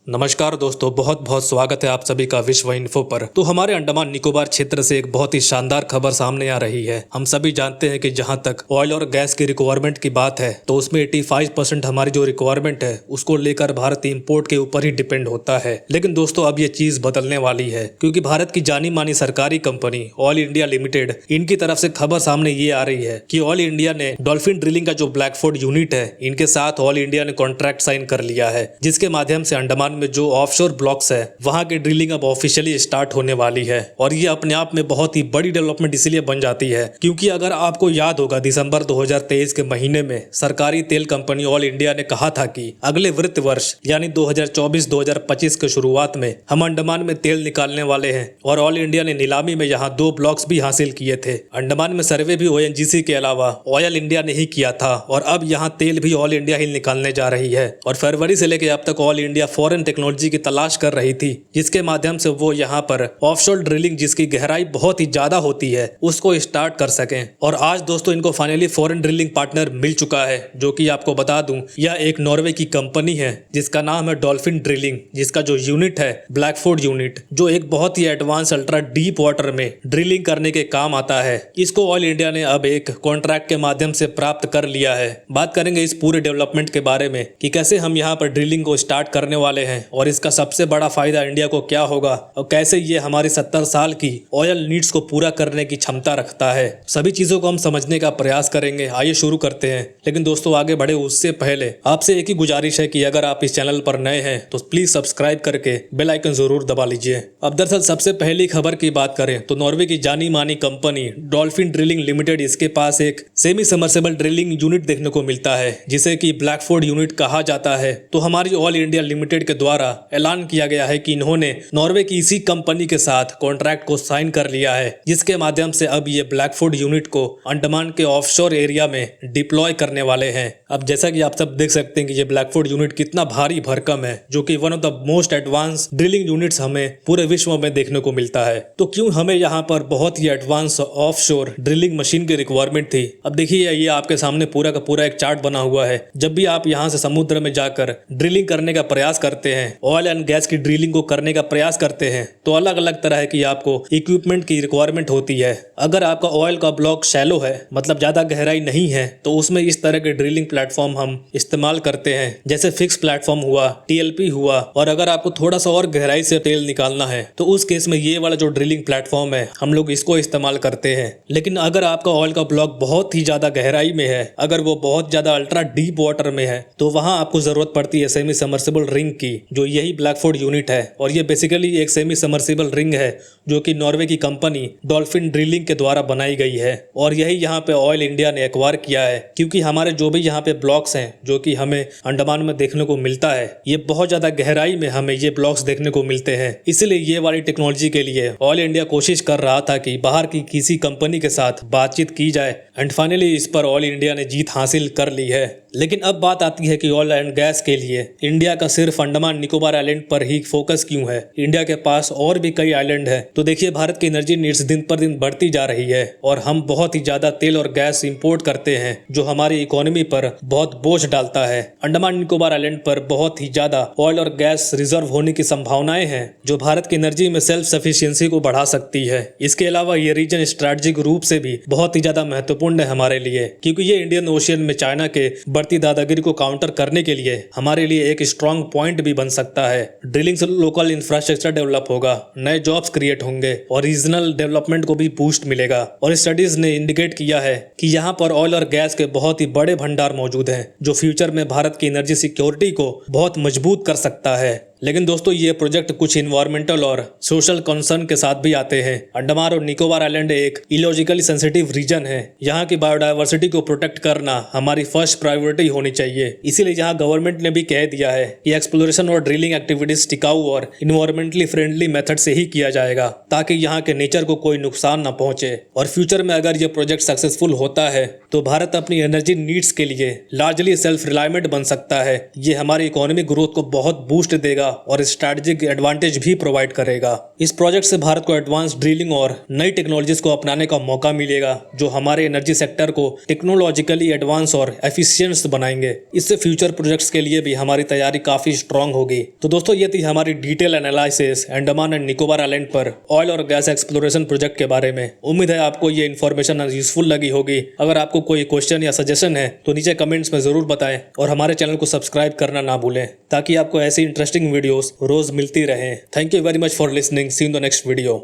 नमस्कार दोस्तों, बहुत बहुत स्वागत है आप सभी का विश्व इन्फो पर। तो हमारे अंडमान निकोबार क्षेत्र से एक बहुत ही शानदार खबर सामने आ रही है। हम सभी जानते हैं कि जहां तक ऑयल और गैस की रिक्वायरमेंट की बात है तो उसमें 85% हमारी जो रिक्वायरमेंट है उसको लेकर भारत इंपोर्ट के ऊपर ही डिपेंड होता है। लेकिन दोस्तों अब ये चीज बदलने वाली है, क्योंकि भारत की जानी मानी सरकारी कंपनी ऑयल इंडिया लिमिटेड, इनकी तरफ से खबर सामने ये आ रही है कि ऑयल इंडिया ने डॉल्फिन ड्रिलिंग का जो ब्लैकफोर्ड यूनिट है इनके साथ ऑयल इंडिया ने कॉन्ट्रैक्ट साइन कर लिया है, जिसके माध्यम से अंडमान में जो ऑफशोर ब्लॉक्स है वहां की ड्रिलिंग अब ऑफिशियली स्टार्ट होने वाली है। और ये अपने आप में बहुत ही बड़ी डेवलपमेंट इसलिए बन जाती है क्योंकि अगर आपको याद होगा दिसंबर 2023 के महीने में सरकारी तेल कंपनी ऑयल इंडिया ने कहा था कि अगले वित्त वर्ष यानी 2024-2025 के शुरुआत में हम अंडमान में तेल निकालने वाले हैं। और ऑयल इंडिया ने नीलामी में यहाँ 2 ब्लॉक्स भी हासिल किए थे। अंडमान में सर्वे भी ओएनजीसी के अलावा ऑयल इंडिया ने ही किया था और अब यहाँ तेल भी ऑयल इंडिया ही निकालने जा रही है। और फरवरी से लेकर अब तक ऑयल इंडिया फॉरेन टेक्नोलॉजी की तलाश कर रही थी, जिसके माध्यम से वो यहाँ पर ऑफशोर ड्रिलिंग जिसकी गहराई बहुत ही ज्यादा होती है उसको स्टार्ट कर सकें। और आज दोस्तों इनको फाइनली फॉरेन ड्रिलिंग पार्टनर मिल चुका है, जो कि आपको बता दूं यह एक नॉर्वे की कंपनी है जिसका नाम है डॉल्फिन ड्रिलिंग, जिसका जो यूनिट है ब्लैकफोर्ड यूनिट, जो एक बहुत ही एडवांस अल्ट्रा डीप वाटर में ड्रिलिंग करने के काम आता है। इसको ऑयल इंडिया ने अब एक कॉन्ट्रैक्ट के माध्यम से प्राप्त कर लिया है। बात करेंगे इस पूरे डेवलपमेंट के बारे में कि कैसे हम यहाँ पर ड्रिलिंग को स्टार्ट करने वाले हैं और इसका सबसे बड़ा फायदा इंडिया को क्या होगा और कैसे ये हमारी 70 साल की ऑयल नीड्स को पूरा करने की क्षमता रखता है। सभी चीजों को हम समझने का प्रयास करेंगे। आइए शुरू करते हैं। लेकिन दोस्तों आगे बढ़े उससे पहले आपसे एक ही गुजारिश है कि अगर आप इस चैनल पर नए हैं तो प्लीज सब्सक्राइब करके बेल आइकन जरूर दबा लीजिए। अब दरअसल सबसे पहली खबर की बात करें तो नॉर्वे की जानी मानी कंपनी डॉल्फिन ड्रिलिंग लिमिटेड, इसके पास एक सेमी सबमर्सिबल ड्रिलिंग यूनिट देखने को मिलता है जिसे कि ब्लैकफोर्ड यूनिट कहा जाता है। तो हमारी ऑयल इंडिया लिमिटेड के द्वारा ऐलान किया गया है कि इन्होंने नॉर्वे की इसी कंपनी के साथ कॉन्ट्रैक्ट को साइन कर लिया है, जिसके माध्यम से अब ये ब्लैकफोर्ड यूनिट को अंडमान के ऑफशोर एरिया में डिप्लॉय करने वाले हैं। अब जैसा कि आप सब देख सकते हैं कि ये ब्लैकफोर्ड यूनिट कितना भारी भरकम है, जो कि one of the most advance drilling units हमें पूरे विश्व में देखने को मिलता है। तो क्यों हमें यहाँ पर बहुत ही एडवांस ऑफशोर ड्रिलिंग मशीन की रिक्वायरमेंट थी? अब देखिए ये आपके सामने पूरा का पूरा एक चार्ट बना हुआ है। जब भी आप यहाँ से समुद्र में जाकर ड्रिलिंग करने का प्रयास करते हैं, ऑयल एंड गैस की ड्रिलिंग को करने का प्रयास करते हैं, तो अलग अलग तरह की आपको इक्विपमेंट की रिक्वायरमेंट होती है। अगर आपका ऑयल का ब्लॉक शैलो है, मतलब ज्यादा गहराई नहीं है, तो उसमें इस तरह के ड्रिलिंग प्लेटफॉर्म हम इस्तेमाल करते हैं, जैसे फिक्स प्लेटफॉर्म हुआ, टीएलपी हुआ। और अगर आपको थोड़ा सा और गहराई से तेल निकालना है तो उस केस में ये वाला जो ड्रिलिंग प्लेटफॉर्म है हम लोग इसको इस्तेमाल करते हैं। लेकिन अगर आपका ऑयल का ब्लॉक बहुत ही ज्यादा गहराई में है, अगर वो बहुत ज्यादा अल्ट्रा डीप वाटर में है, तो वहां आपको जरूरत पड़ती है सेमी सबमर्सिबल रिंग की, जो यही ब्लैकफोर्ड यूनिट है। और ये बेसिकली एक सेमी सबमर्सिबल रिंग है जो कि नॉर्वे की कंपनी डॉल्फिन ड्रिलिंग के द्वारा बनाई गई है। और यही यहाँ पे ऑयल इंडिया ने एक्वायर किया है, क्योंकि हमारे जो भी यहाँ पे ब्लॉक्स हैं जो कि हमें अंडमान में देखने को मिलता है, ये बहुत ज्यादा गहराई में हमें ये ब्लॉक्स देखने को मिलते हैं। इसलिए ये वाली टेक्नोलॉजी के लिए ऑयल इंडिया कोशिश कर रहा था कि बाहर की किसी कंपनी के साथ बातचीत की जाए, एंड फाइनली इस पर ऑयल इंडिया ने जीत हासिल कर ली है। लेकिन अब बात आती है कि ऑयल एंड गैस के लिए इंडिया का सिर्फ अंडमान निकोबार आइलैंड पर ही फोकस क्यों है? इंडिया के पास और भी कई आइलैंड है। तो देखिए भारत की एनर्जी नीड्स दिन पर दिन बढ़ती जा रही है और हम बहुत ही ज्यादा तेल और गैस इंपोर्ट करते हैं, जो हमारी इकोनॉमी पर बहुत बोझ डालता है। अंडमान निकोबार आइलैंड पर बहुत ही ज्यादा ऑयल और गैस रिजर्व होने की संभावनाएं हैं, जो भारत की एनर्जी में सेल्फ सफिशिएंसी को बढ़ा सकती है। इसके अलावा ये रीजन स्ट्रेटेजिक रूप से भी बहुत ही ज्यादा महत्वपूर्ण है हमारे लिए, क्योंकि ये इंडियन ओशियन में चाइना के बढ़ती दादागिरी को काउंटर करने के लिए हमारे लिए एक स्ट्रॉन्ग पॉइंट भी बन सकता है। ड्रिलिंग से लोकल इंफ्रास्ट्रक्चर डेवलप होगा, नए जॉब्स क्रिएट होंगे और रीजनल डेवलपमेंट को भी बूस्ट मिलेगा। और स्टडीज ने इंडिकेट किया है कि यहाँ पर ऑयल और गैस के बहुत ही बड़े भंडार मौजूद हैं, जो फ्यूचर में भारत की एनर्जी सिक्योरिटी को बहुत मजबूत कर सकता है। लेकिन दोस्तों ये प्रोजेक्ट कुछ इन्वायरमेंटल और सोशल कंसर्न के साथ भी आते हैं। अंडमान और निकोबार आइलैंड एक इलॉजिकली सेंसिटिव रीजन है। यहाँ की बायोडायवर्सिटी को प्रोटेक्ट करना हमारी फर्स्ट प्रायोरिटी होनी चाहिए। इसीलिए यहाँ गवर्नमेंट ने भी कह दिया है कि एक्सप्लोरेशन और ड्रिलिंग एक्टिविटीज टिकाऊ और इन्वायरमेंटली फ्रेंडली मेथड से ही किया जाएगा, ताकि यहाँ के नेचर को कोई नुकसान न पहुंचे। और फ्यूचर में अगर ये प्रोजेक्ट सक्सेसफुल होता है तो भारत अपनी एनर्जी नीड्स के लिए लार्जली सेल्फ रिलायमेंट बन सकता है। ये हमारी इकोनॉमिक ग्रोथ को बहुत बूस्ट देगा और स्ट्रैटेजिक एडवांटेज भी प्रोवाइड करेगा। इस प्रोजेक्ट से भारत को एडवांस ड्रिलिंग और नई टेक्नोलॉजीज को अपनाने का मौका मिलेगा, जो हमारे एनर्जी सेक्टर को टेक्नोलॉजिकली एडवांस और एफिशिएंट बनाएंगे। इससे फ्यूचर प्रोजेक्ट्स के लिए भी हमारी तैयारी काफी स्ट्रांग होगी। तो दोस्तों, ये थी हमारी detail analysis Andaman and Nicobar island पर ऑयल और गैस एक्सप्लोरेशन प्रोजेक्ट के बारे में। उम्मीद है आपको ये इन्फॉर्मेशन यूजफुल लगी होगी। अगर आपको कोई क्वेश्चन या सजेशन है तो नीचे कमेंट्स में जरूर बताएं और हमारे चैनल को सब्सक्राइब करना ना भूलें, ताकि आपको ऐसी इंटरेस्टिंग वीडियोस रोज मिलती रहें। Thank you very much for listening. See you in the next video.